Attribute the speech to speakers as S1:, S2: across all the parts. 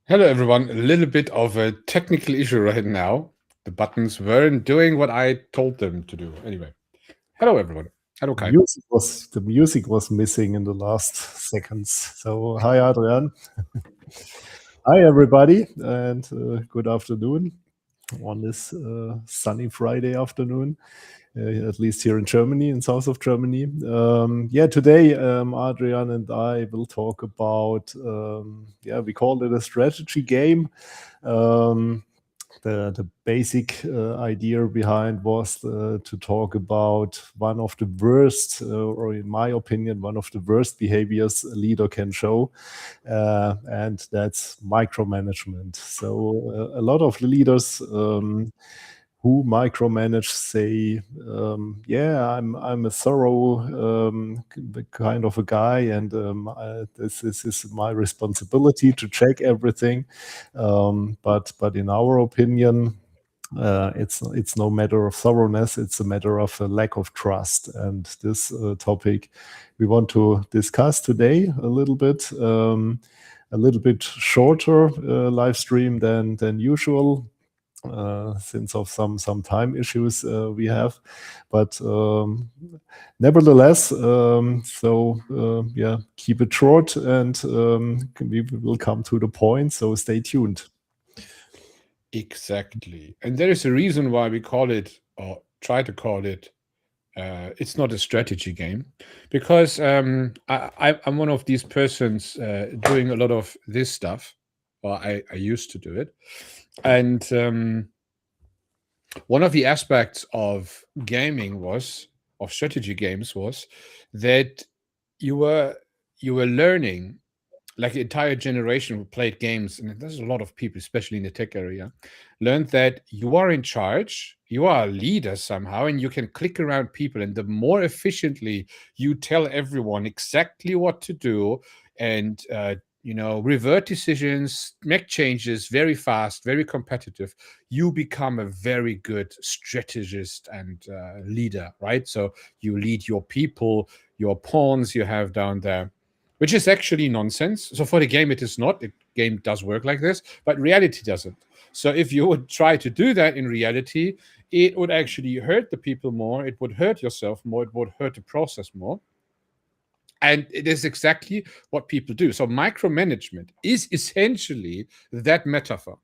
S1: Hello, everyone. A little bit of a technical issue right now. The buttons weren't doing what I told them to do. Anyway, hello, everyone. Hello, Kai.
S2: The music was missing in the last seconds. So, hi, Adrian. Hi, everybody, and good afternoon on this sunny Friday afternoon, at least here in Germany, in south of Germany. Today, Adrian and I will talk about, we call it a strategy game. The basic idea behind was to talk about one of the worst, or in my opinion, one of the worst behaviors a leader can show, and that's micromanagement. So a lot of the leaders who micromanage say, I'm a thorough kind of a guy, and this is my responsibility to check everything. But in our opinion, it's no matter of thoroughness, it's a matter of a lack of trust. And this topic we want to discuss today a little bit shorter live stream than usual, since of some time issues we have, but nevertheless, keep it short, and we will come to the point, so stay tuned.
S1: Exactly. And there is a reason why we call it, or try to call it, it's not a strategy game, because I'm one of these persons doing a lot of this stuff, or I used to do it. And one of the aspects of gaming of strategy games was that you were learning, like the entire generation who played games, and there's a lot of people, especially in the tech area, learned that you are in charge, you are a leader somehow, and you can click around people. And the more efficiently you tell everyone exactly what to do, and revert decisions, make changes very fast, very competitive, you become a very good strategist and leader, right? So you lead your people, your pawns you have down there, which is actually nonsense. So for the game, it is not. The game does work like this, but reality doesn't. So if you would try to do that in reality, it would actually hurt the people more. It would hurt yourself more. It would hurt the process more. And it is exactly what people do. So micromanagement is essentially that metaphor.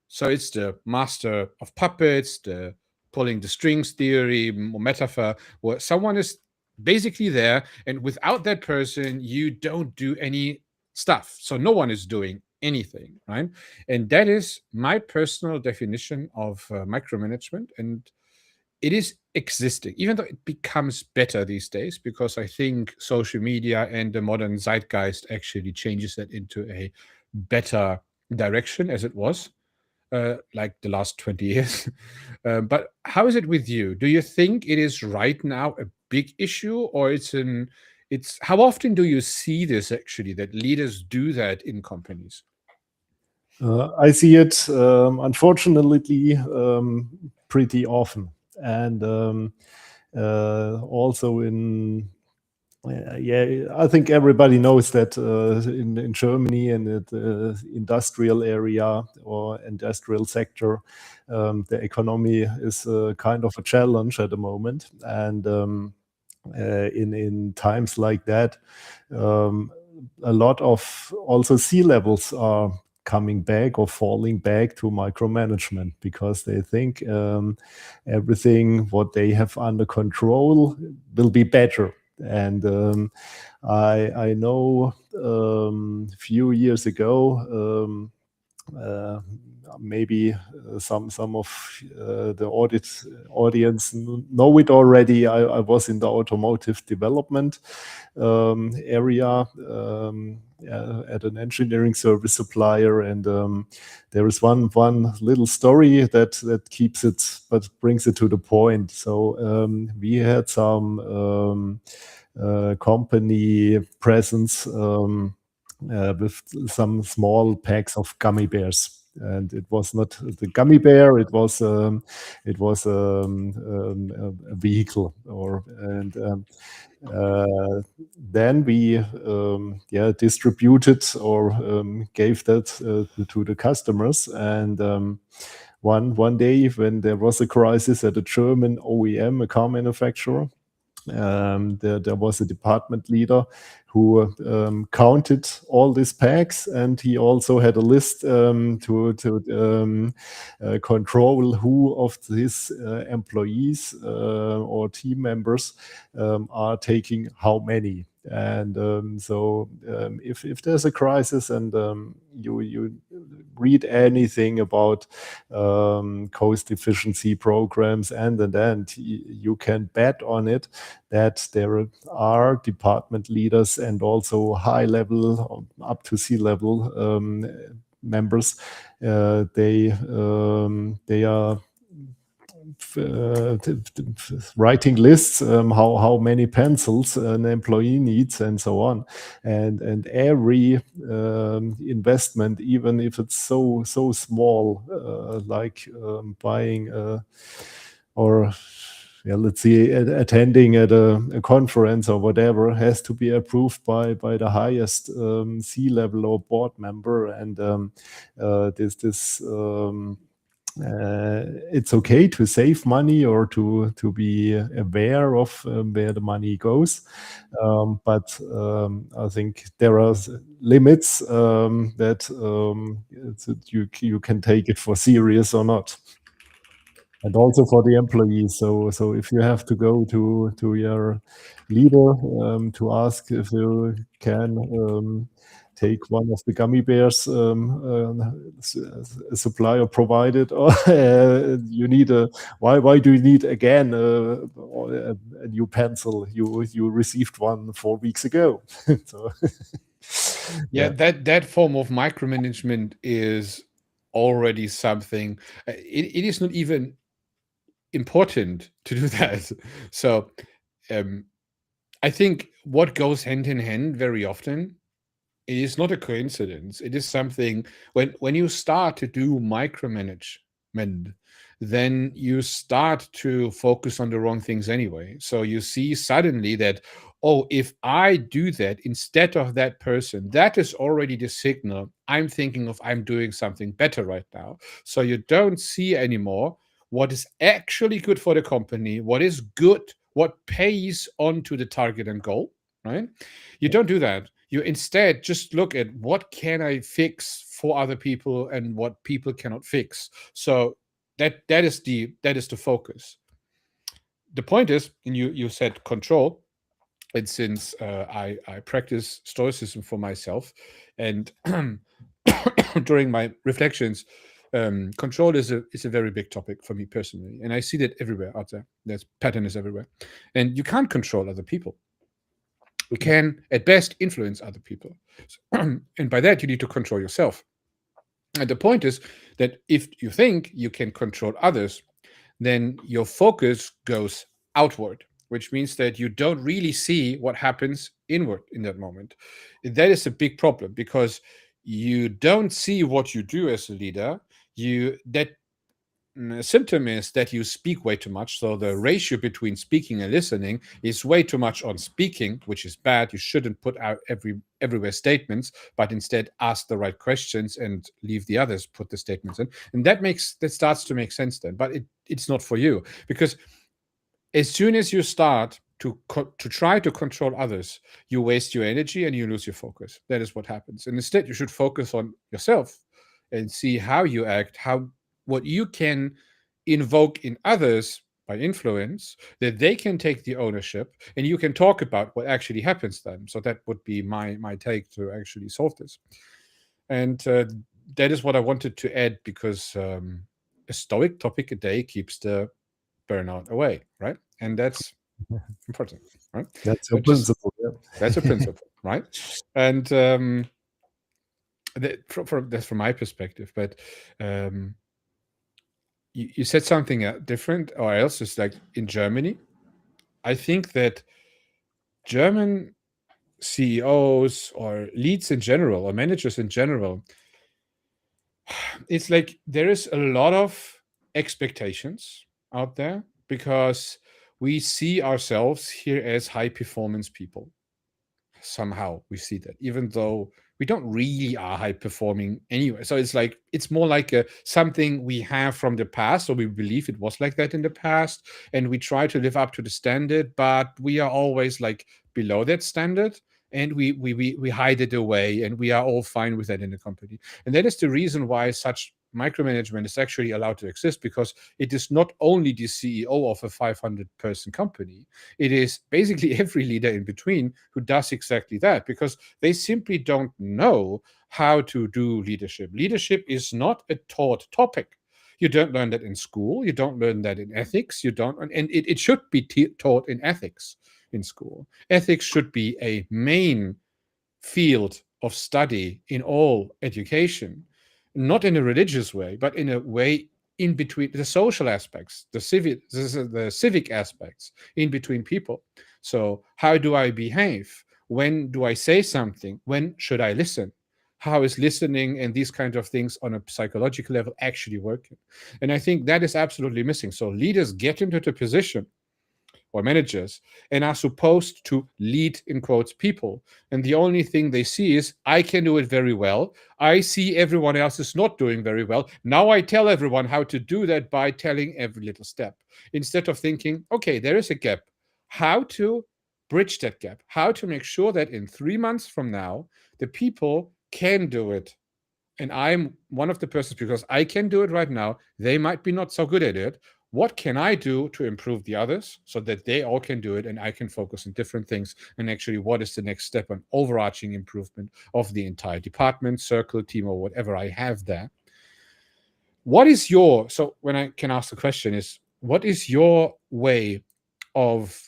S1: So it's the master of puppets, the pulling the strings theory or metaphor, where someone is basically there, and without that person, you don't do any stuff. So no one is doing anything, right? And that is my personal definition of micromanagement. And it is existing, even though it becomes better these days, because I think social media and the modern zeitgeist actually changes that into a better direction as it was, like the last 20 years. But how is it with you? Do you think it is right now a big issue, or it's how often do you see this actually, that leaders do that in companies?
S2: I see it, unfortunately, pretty often. And also I think everybody knows that in Germany and the industrial area or industrial sector, the economy is kind of a challenge at the moment. And in times like that, a lot of also C-levels are coming back or falling back to micromanagement, because they think everything what they have under control will be better. And I know a few years ago, maybe some of the audience know it already. I was in the automotive development area at an engineering service supplier, and there is one little story that keeps it, but brings it to the point. So we had some company presence with some small packs of gummy bears. And it was not the gummy bear; it was a vehicle. Then we distributed or gave that to the customers. And one day, when there was a crisis at a German OEM, a car manufacturer, there was a department leader who counted all these packs, and he also had a list to control who of his employees or team members are taking how many. And so if there's a crisis and you read anything about cost efficiency programs, and then you can bet on it that there are department leaders and also high level up to C-level members. They are writing lists, how many pencils an employee needs, and so on. And every investment, even if it's so small, like buying let's see, attending at a conference or whatever, has to be approved by the highest C-level or board member. And it's okay to save money or to be aware of where the money goes, but I think there are limits that you can take it for serious or not. And also for the employees. So if you have to go to your leader to ask if you can take one of the gummy bears a supplier provided, or you need why do you need again a new pencil? You received one 4 weeks ago. So
S1: Yeah, that form of micromanagement is already something. It is not even important to do that. So I think what goes hand in hand very often, it is not a coincidence. It is something when you start to do micromanagement, then you start to focus on the wrong things anyway. So you see suddenly that, oh, if I do that instead of that person, that is already the signal I'm thinking of, I'm doing something better right now. So you don't see anymore what is actually good for the company, what is good, what pays onto the target and goal, right? You don't do that. You instead just look at what can I fix for other people and what people cannot fix. So that is the focus. The point is, and you said control, and since I practice stoicism for myself, and during my reflections, control is a very big topic for me personally, and I see that everywhere out there. There's patterns everywhere, and you can't control other people. You can, at best, influence other people. And by that, you need to control yourself. And the point is that if you think you can control others, then your focus goes outward, which means that you don't really see what happens inward in that moment. That is a big problem because you don't see what you do as a leader. That symptom is that you speak way too much. So the ratio between speaking and listening is way too much on speaking, which is bad. You shouldn't put out everywhere statements, but instead ask the right questions and leave the others put the statements in. And that starts to make sense then. But it's not for you, because as soon as you start to try to control others, you waste your energy and you lose your focus. That is what happens. And instead, you should focus on yourself. and see how you act, what you can invoke in others by influence, that they can take the ownership, and you can talk about what actually happens then. So that would be my take to actually solve this. And that is what I wanted to add, because a stoic topic a day keeps the burnout away, right? And that's important, right?
S2: That's your
S1: But just
S2: principle. Yeah.
S1: that's a principle, right? And that's from my perspective. But you said something different or else. Is like in Germany, I think that German CEOs or leads in general or managers in general, it's like there is a lot of expectations out there, because we see ourselves here as high performance people. Somehow we see that, even though we don't really are high performing anyway. So it's like, it's more like something we have from the past, or we believe it was like that in the past, and we try to live up to the standard, but we are always like below that standard, and we hide it away, and we are all fine with that in the company. And that is the reason why such micromanagement is actually allowed to exist, because it is not only the CEO of a 500-person company, it is basically every leader in between who does exactly that, because they simply don't know how to do leadership. Leadership is not a taught topic. You don't learn that in school. You don't learn that in ethics. You don't, and it should be taught in ethics in school. Ethics should be a main field of study in all education, not in a religious way, but in a way in between the social aspects, the civic aspects in between people. So how do I behave? When do I say something? When should I listen? How is listening and these kinds of things on a psychological level actually working? And I think that is absolutely missing. So leaders get into the position, or managers, and are supposed to lead, in quotes, people. And the only thing they see is, I can do it very well. I see everyone else is not doing very well. Now I tell everyone how to do that by telling every little step, instead of thinking, okay, there is a gap. How to bridge that gap? How to make sure that in 3 months from now, the people can do it. And I'm one of the persons, because I can do it right now. They might be not so good at it. What can I do to improve the others so that they all can do it, and I can focus on different things? And actually, what is the next step on overarching improvement of the entire department, circle, team, or whatever I have there? What is your, so when I can ask the question is, what is your way of,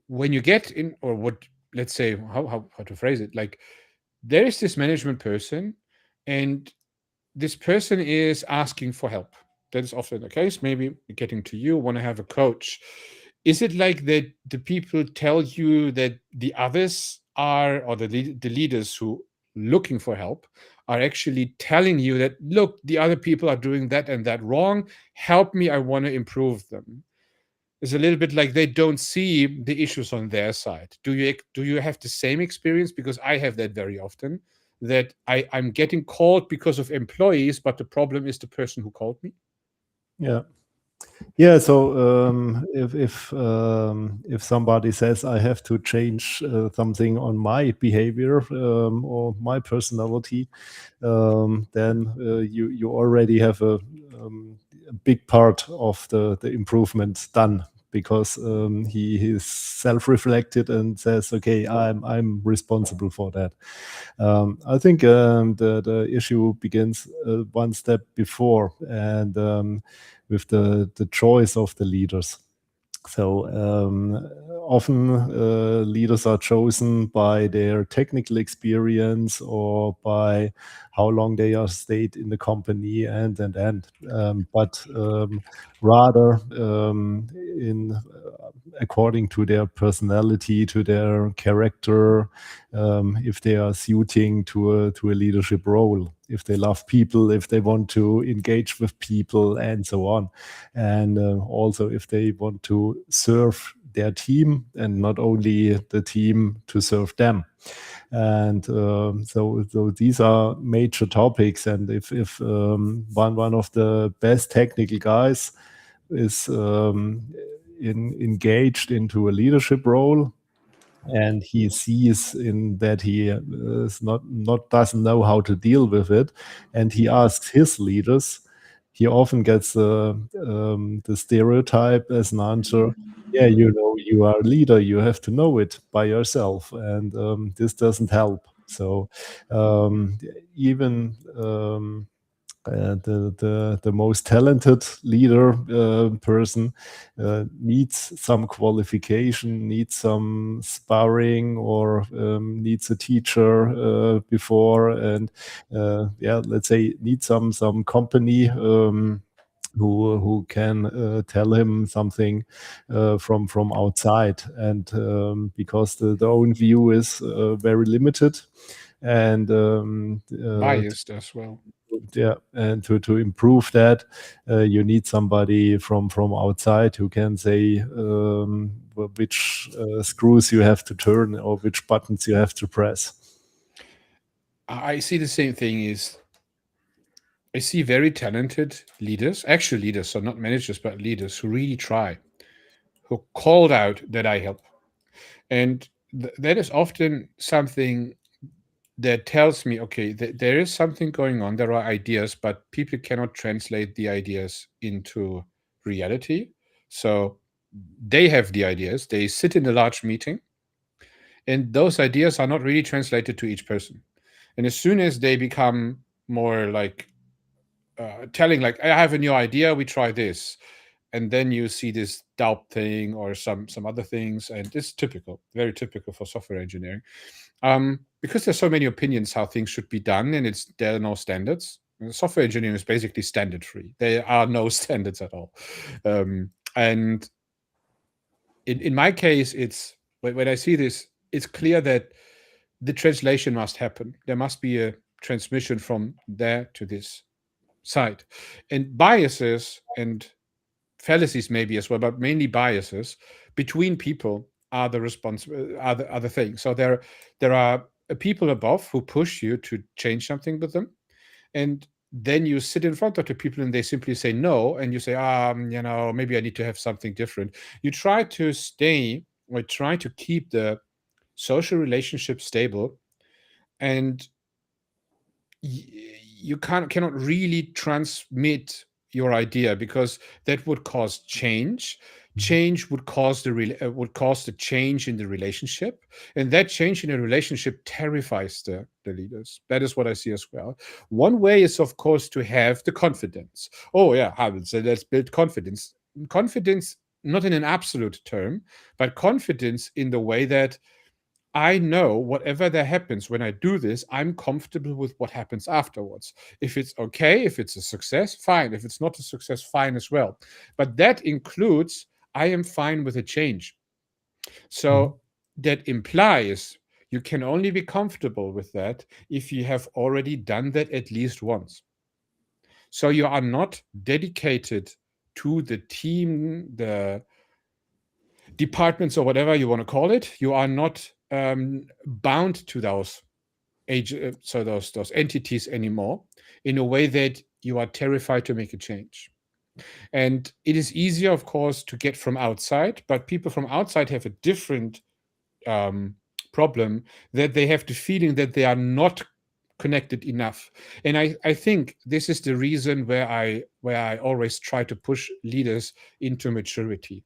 S1: when you get in, or what, let's say, how to phrase it, like there is this management person, and this person is asking for help. That is often the case. Maybe getting to you, want to have a coach. Is it like that the people tell you that the others are, or the leaders who looking for help are actually telling you that, look, the other people are doing that and that wrong. Help me, I want to improve them. It's a little bit like they don't see the issues on their side. Do you have the same experience? Because I have that very often, that I'm getting called because of employees, but the problem is the person who called me.
S2: Yeah. So if somebody says I have to change something on my behavior or my personality, then you already have a big part of the improvement done, because he is self-reflected and says, okay, I'm responsible for that. I think the issue begins one step before, and with the choice of the leaders. So often leaders are chosen by their technical experience or by how long they are stayed in the company, but rather in according to their personality, to their character, if they are suiting to a leadership role, if they love people, if they want to engage with people, and so on, and also if they want to serve their team and not only the team to serve them. And so these are major topics. And if one of the best technical guys is engaged into a leadership role, and he sees in that he is not doesn't know how to deal with it, and he asks his leaders. He often gets the stereotype as an answer. Yeah, you know, you are a leader. You have to know it by yourself, and this doesn't help. So even the most talented leader person needs some qualification, needs some sparring, or needs a teacher before, and yeah, let's say needs some company. Who can tell him something from outside, and because the own view is very limited, and
S1: Biased as well.
S2: yeah, and to improve that, you need somebody from outside who can say which screws you have to turn or which buttons you have to press.
S1: I see the same thing. Is I see very talented leaders, actual leaders, so not managers, but leaders who really try, who called out that I help. And that is often something that tells me, okay, there is something going on. There are ideas, but people cannot translate the ideas into reality. So they have the ideas, they sit in a large meeting, and those ideas are not really translated to each person. And as soon as they become more like telling, like, I have a new idea, we try this, and then you see this doubt thing or some other things, and it's typical, very typical for software engineering, because there's so many opinions how things should be done, and there are no standards. Software engineering is basically standard free. There are no standards at all, and in my case, it's when I see this, it's clear that the translation must happen. There must be a transmission from there to this side, and biases and fallacies maybe as well, but mainly biases between people are the other thing. So there are people above who push you to change something with them, and then you sit in front of the people and they simply say no, and you say, maybe I need to have something different. You try to stay or try to keep the social relationship stable, and you cannot really transmit your idea, because that would cause change. Change would cause the change in the relationship, and that change in the relationship terrifies the leaders. That is what I see as well. One way is, of course, to have the confidence. Oh yeah, so let's build confidence. Confidence, not in an absolute term, but confidence in the way that I know whatever that happens when I do this, I'm comfortable with what happens afterwards. If it's okay, if it's a success, fine. If it's not a success, fine as well. But that includes, I am fine with a change. So that implies you can only be comfortable with that if you have already done that at least once. So you are not dedicated to the team, the departments, or whatever you want to call it. You are not bound to those those entities anymore, in a way that you are terrified to make a change. And it is easier, of course, to get from outside, but people from outside have a different problem, that they have the feeling that they are not connected enough. And I think this is the reason where I always try to push leaders into maturity.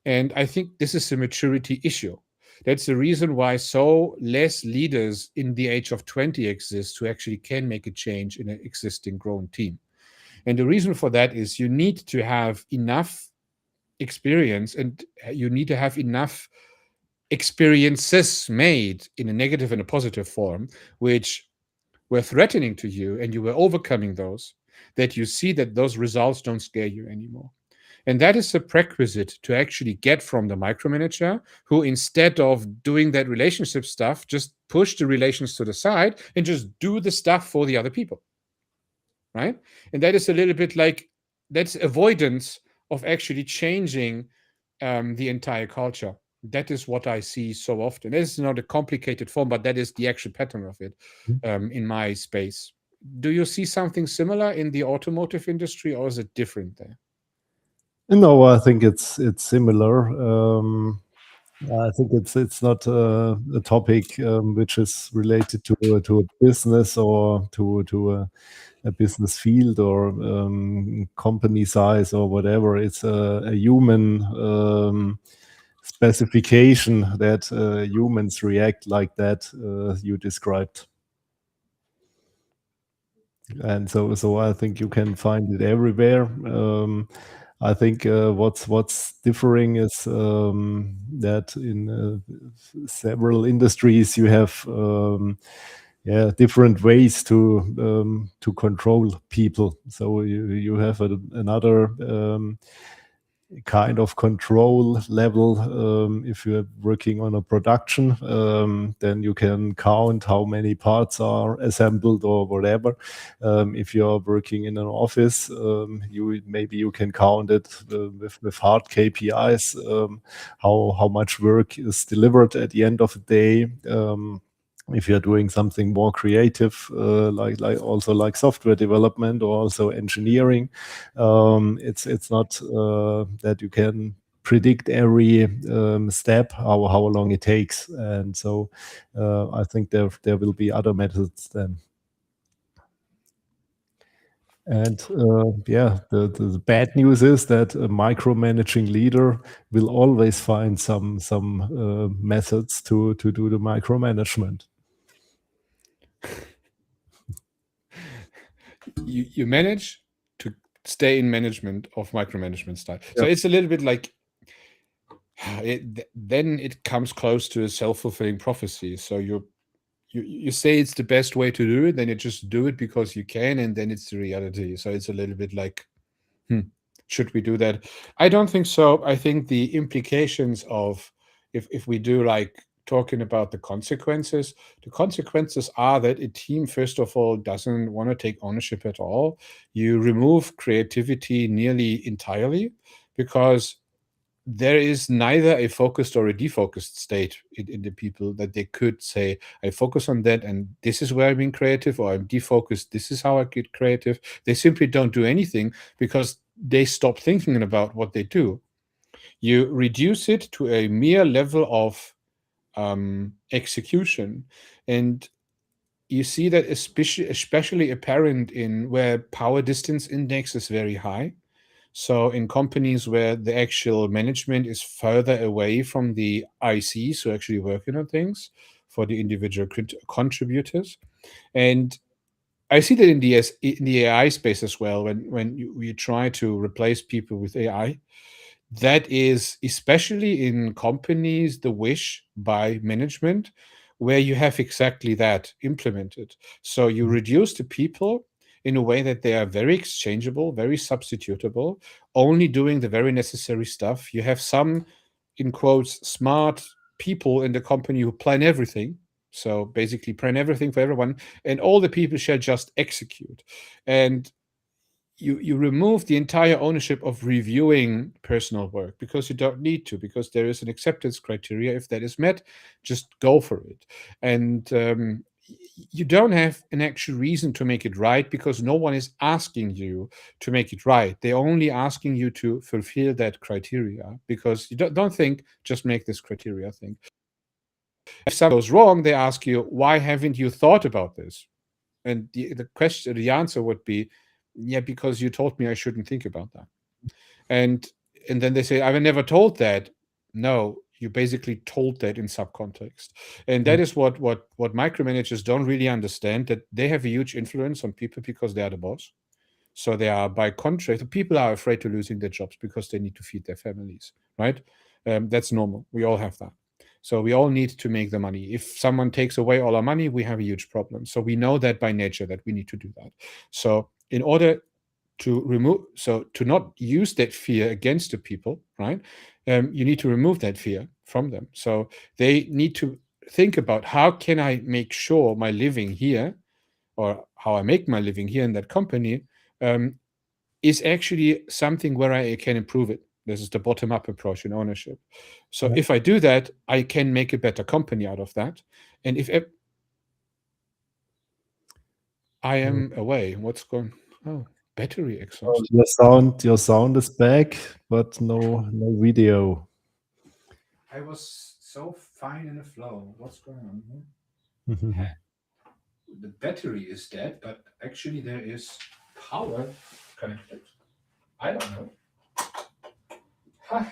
S1: And I think this is a maturity issue. That's the reason why so less leaders in the age of 20 exist who actually can make a change in an existing grown team. And the reason for that is you need to have enough experience, and you need to have enough experiences made in a negative and a positive form, which were threatening to you, and you were overcoming those, that you see that those results don't scare you anymore. And that is a prerequisite to actually get from the micromanager, who, instead of doing that relationship stuff, just push the relations to the side and just do the stuff for the other people. Right? And that is a little bit like, that's avoidance of actually changing the entire culture. That is what I see so often. This is not a complicated form, but that is the actual pattern of it in my space. Do you see something similar in the automotive industry, or is it different there?
S2: No, I think it's similar. I think it's not a topic which is related to a business or to a business field or company size or whatever. It's a human specification that humans react like that you described. And so I think you can find it everywhere. I think what's differing is that in several industries you have different ways to control people. So you have another kind of control level. If you're working on a production, then you can count how many parts are assembled or whatever. If you're working in an office, maybe you can count it with hard KPIs, how much work is delivered at the end of the day. If you're doing something more creative, like software development or also engineering, it's not that you can predict every step how long it takes, and so I think there will be other methods then. And the bad news is that a micromanaging leader will always find some methods to do the micromanagement.
S1: You manage to stay in management of micromanagement style. So it's a little bit like then it comes close to a self-fulfilling prophecy. So you say it's the best way to do it, then you just do it because you can, and then it's the reality. So it's a little bit like, should we do that? I don't think so. I think the implications of if we do like talking about the consequences are that a team, first of all, doesn't want to take ownership at all. You remove creativity nearly entirely because there is neither a focused or a defocused state in the people that they could say, I focus on that and this is where I'm being creative, or I'm defocused, this is how I get creative. They simply don't do anything because they stop thinking about what they do. You reduce it to a mere level of execution, and you see that especially apparent in where power distance index is very high. So in companies where the actual management is further away from the ICs who are actually working on things for the individual contributors. And I see that in the AI space as well. When we try to replace people with AI, that is especially in companies the wish by management, where you have exactly that implemented. So you reduce the people in a way that they are very exchangeable, very substitutable, only doing the very necessary stuff. You have some, in quotes, smart people in the company who plan everything. So basically, plan everything for everyone, and all the people shall just execute. And you remove the entire ownership of reviewing personal work because you don't need to, because there is an acceptance criteria. If that is met, just go for it. And you don't have an actual reason to make it right because no one is asking you to make it right. They're only asking you to fulfill that criteria because you don't think, just make this criteria thing. If something goes wrong, they ask you, why haven't you thought about this? And the answer would be, yeah, because you told me I shouldn't think about that. And then they say, I was never told that. No, you basically told that in subcontext. And that is what micromanagers don't really understand, that they have a huge influence on people because they are the boss. So they are, by contract, people are afraid to losing their jobs because they need to feed their families, right? That's normal. We all have that. So we all need to make the money. If someone takes away all our money, we have a huge problem. So we know that by nature that we need to do that. So in order to not use that fear against the people, right? You need to remove that fear from them. So they need to think about, how can I make sure my living here, or how I make my living here in that company, is actually something where I can improve it. This is the bottom-up approach in ownership. So if I do that, I can make a better company out of that. And if I am away, what's going? Oh, battery exhaust.
S2: Your sound is back, but no video.
S1: I was so fine in the flow. What's going on here?
S2: Mhm.
S1: The battery is dead, but actually there is power connected. I don't know.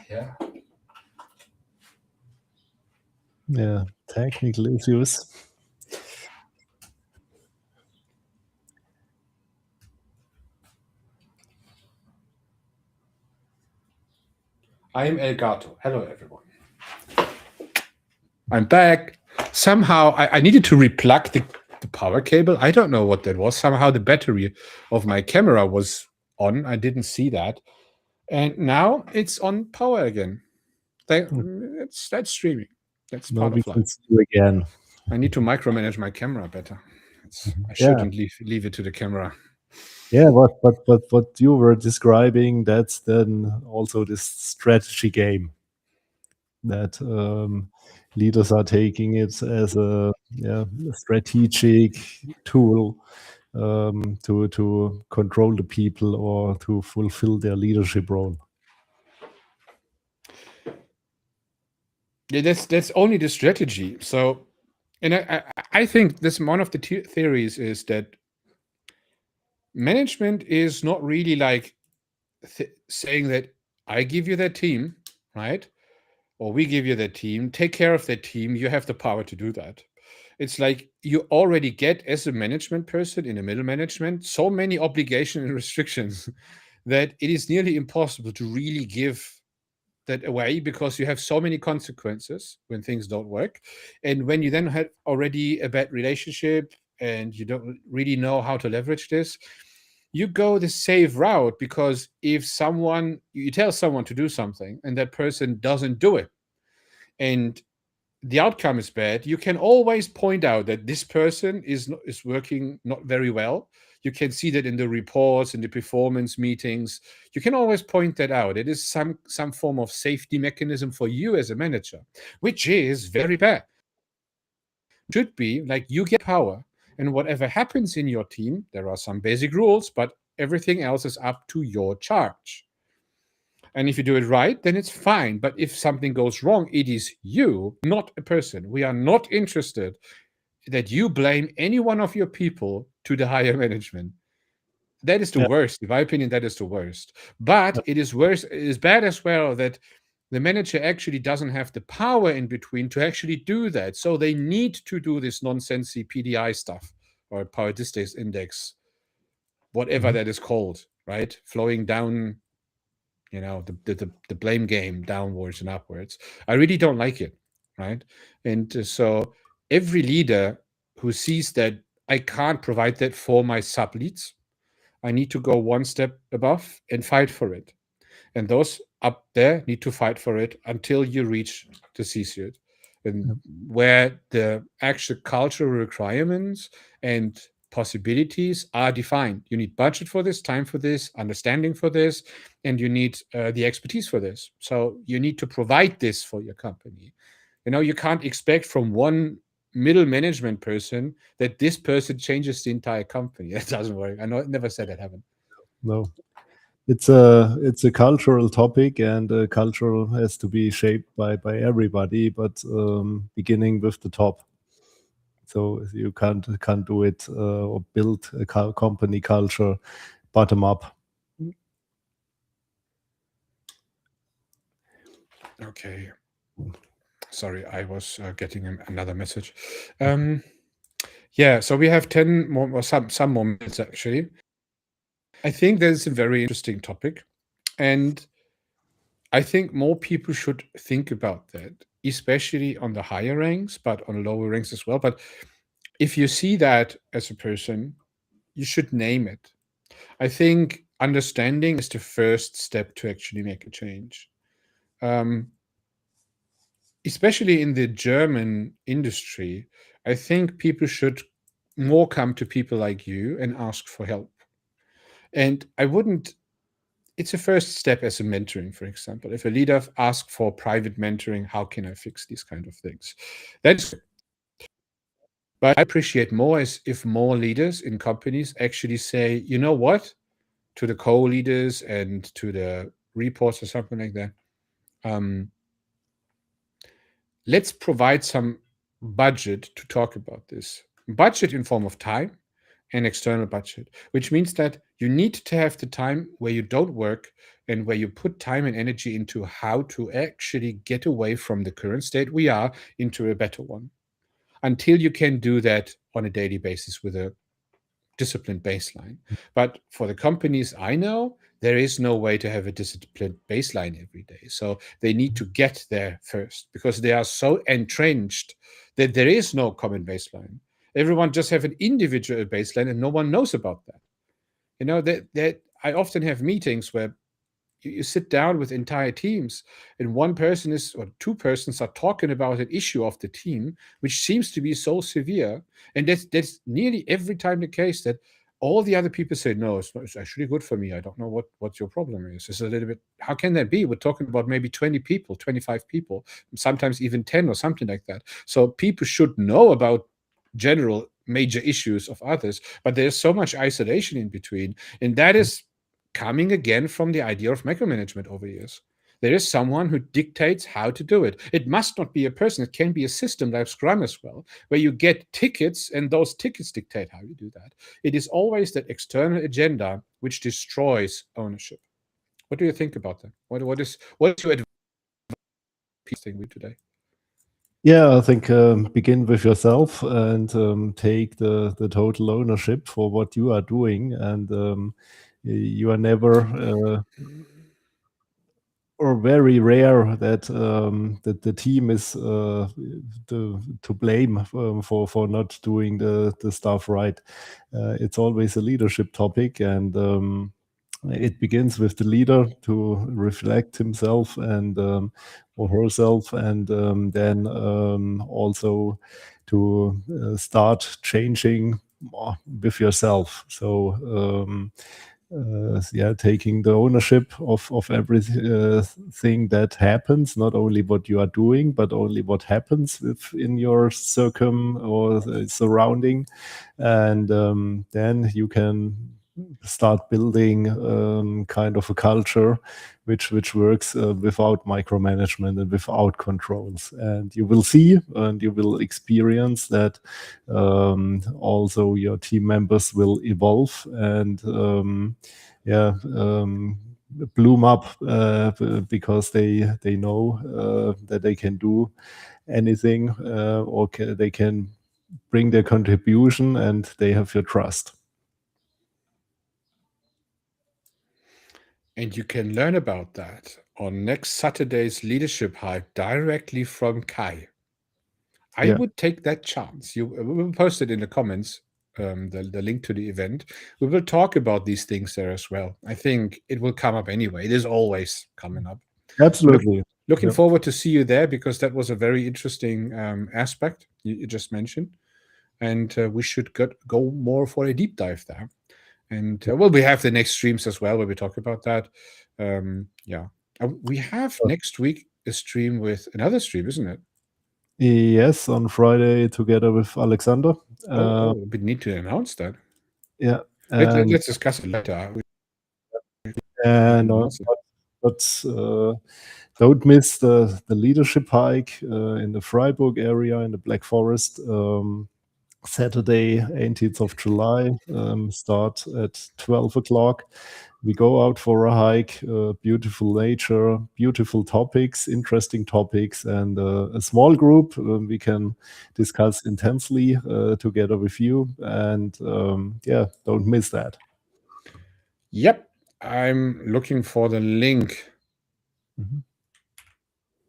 S1: Yeah.
S2: Yeah, technical issues.
S1: I am Elgato. Hello, everyone. I'm back. Somehow I needed to replug the power cable. I don't know what that was. Somehow the battery of my camera was on. I didn't see that. And now it's on power again. That's streaming. That's
S2: Now
S1: part
S2: we
S1: of
S2: can
S1: life.
S2: see you again.
S1: I need to micromanage my camera better. I
S2: Yeah,
S1: shouldn't leave it to the camera.
S2: yeah. But what you were describing, that's then also this strategy game that leaders are taking it as a strategic tool to control the people or to fulfill their leadership role.
S1: Yeah, that's only the strategy. So, and I think this one of the theories is that management is not really like saying that I give you that team, right? Or we give you that team, take care of that team. You have the power to do that. It's like you already get, as a management person in the middle management, so many obligations and restrictions that it is nearly impossible to really give that away, because you have so many consequences when things don't work. And when you then have already a bad relationship and you don't really know how to leverage this, you go the safe route, because if you tell someone to do something and that person doesn't do it, and the outcome is bad, you can always point out that this person is working not very well. You can see that in the reports, in the performance meetings. You can always point that out. It is some form of safety mechanism for you as a manager, which is very bad. Should be like you get power, and whatever happens in your team, there are some basic rules, but everything else is up to your charge. And if you do it right, then it's fine. But if something goes wrong, it is you, not a person. We are not interested that you blame any one of your people to the higher management. That is the
S2: Yeah.
S1: worst. In my opinion, that is the worst. But it is worse, it is bad as well that the manager actually doesn't have the power in between to actually do that. So they need to do this nonsensy PDI stuff, or power distance index, whatever
S2: Mhm.
S1: that is called, right? Flowing down, the blame game downwards and upwards. I really don't like it, right? And so every leader who sees that I can't provide that for my sub leads, I need to go one step above and fight for it. And those up there need to fight for it until you reach the C-suite, and where the actual cultural requirements and possibilities are defined. You need budget for this, time for this, understanding for this, and you need the expertise for this. So you need to provide this for your company. You can't expect from one middle management person that this person changes the entire company. That doesn't work. I never said that happened.
S2: No, it's a cultural topic, and cultural has to be shaped by everybody, but beginning with the top. So you can't do it or build a company culture bottom up.
S1: Okay. Sorry, I was getting another message. Yeah, so we have 10 more, or some more minutes actually. I think that is a very interesting topic, and I think more people should think about that, especially on the higher ranks, but on lower ranks as well. But if you see that as a person, you should name it. I think understanding is the first step to actually make a change. Especially in the German industry, I think people should more come to people like you and ask for help. And I wouldn't, it's a first step as a mentoring, for example. If a leader asks for private mentoring, how can I fix these kind of things? That's, but I appreciate more is if more leaders in companies actually say, you know what, to the co-leaders and to the reports or something like that. let's provide some budget to talk about this. Budget in form of time and external budget, which means that you need to have the time where you don't work and where you put time and energy into how to actually get away from the current state we are into a better one. Until you can do that on a daily basis with a disciplined baseline. But for the companies I know, there is no way to have a disciplined baseline every day. So they need to get there first because they are so entrenched that there is no common baseline. Everyone just have an individual baseline and no one knows about that. You know, that I often have meetings where you sit down with entire teams and one person is or two persons are talking about an issue of the team which seems to be so severe, and that's nearly every time the case, that all the other people say, no, it's actually good for me. I don't know what your problem is. It's a little bit, how can that be? We're talking about maybe 20 people, 25 people, sometimes even 10 or something like that. So people should know about general major issues of others, but there's so much isolation in between, and that is coming again from the idea of micromanagement over years. There is someone who dictates how to do it. It must not be a person. It can be a system like Scrum as well, where you get tickets and those tickets dictate how you do that. It is always that external agenda which destroys ownership. What do you think about that? What is your advice thing today?
S2: Yeah, I think begin with yourself and take the total ownership for what you are doing, and you are never or very rare that that the team is to blame for not doing the stuff right. It's always a leadership topic, and it begins with the leader to reflect himself and or herself, and then also to start changing with yourself. So yeah, taking the ownership of everything that happens, not only what you are doing, but only what happens within your or surrounding, and then you can start building kind of a culture which works without micromanagement and without controls. And you will see and you will experience that also your team members will evolve and bloom up because they know that they can do anything or they can bring their contribution and they have your trust.
S1: And you can learn about that on next Saturday's Leadership Hype directly from Kai. I would take that chance. We will post it in the comments, the link to the event. We will talk about these things there as well. I think it will come up anyway. It is always coming up.
S2: Absolutely.
S1: Looking forward to see you there, because that was a very interesting aspect you just mentioned. And we should go more for a deep dive there. And well, we have the next streams as well where we talk about that. We have next week a stream with another stream, isn't it?
S2: Yes, on Friday together with Alexander.
S1: We need to announce that.
S2: Yeah.
S1: Let's discuss it later.
S2: And don't miss the leadership hike in the Freiburg area in the Black Forest. Saturday, 18th of July, start at 12 o'clock. We go out for a hike, beautiful nature, beautiful topics, interesting topics, and a small group we can discuss intensely together with you. And don't miss that.
S1: Yep. I'm looking for the link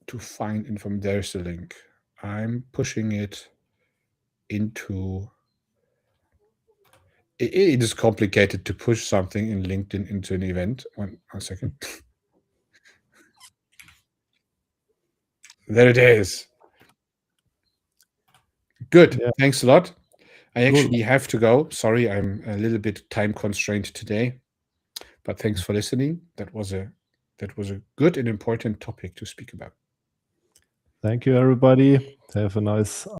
S1: to find information. There's the link. I'm pushing it into... It is complicated to push something in LinkedIn into an event. One second. There it is. Good. Yeah. Thanks a lot. I actually have to go. Sorry, I'm a little bit time constrained today. But thanks for listening. That was a good and important topic to speak about.
S2: Thank you, everybody. Have a nice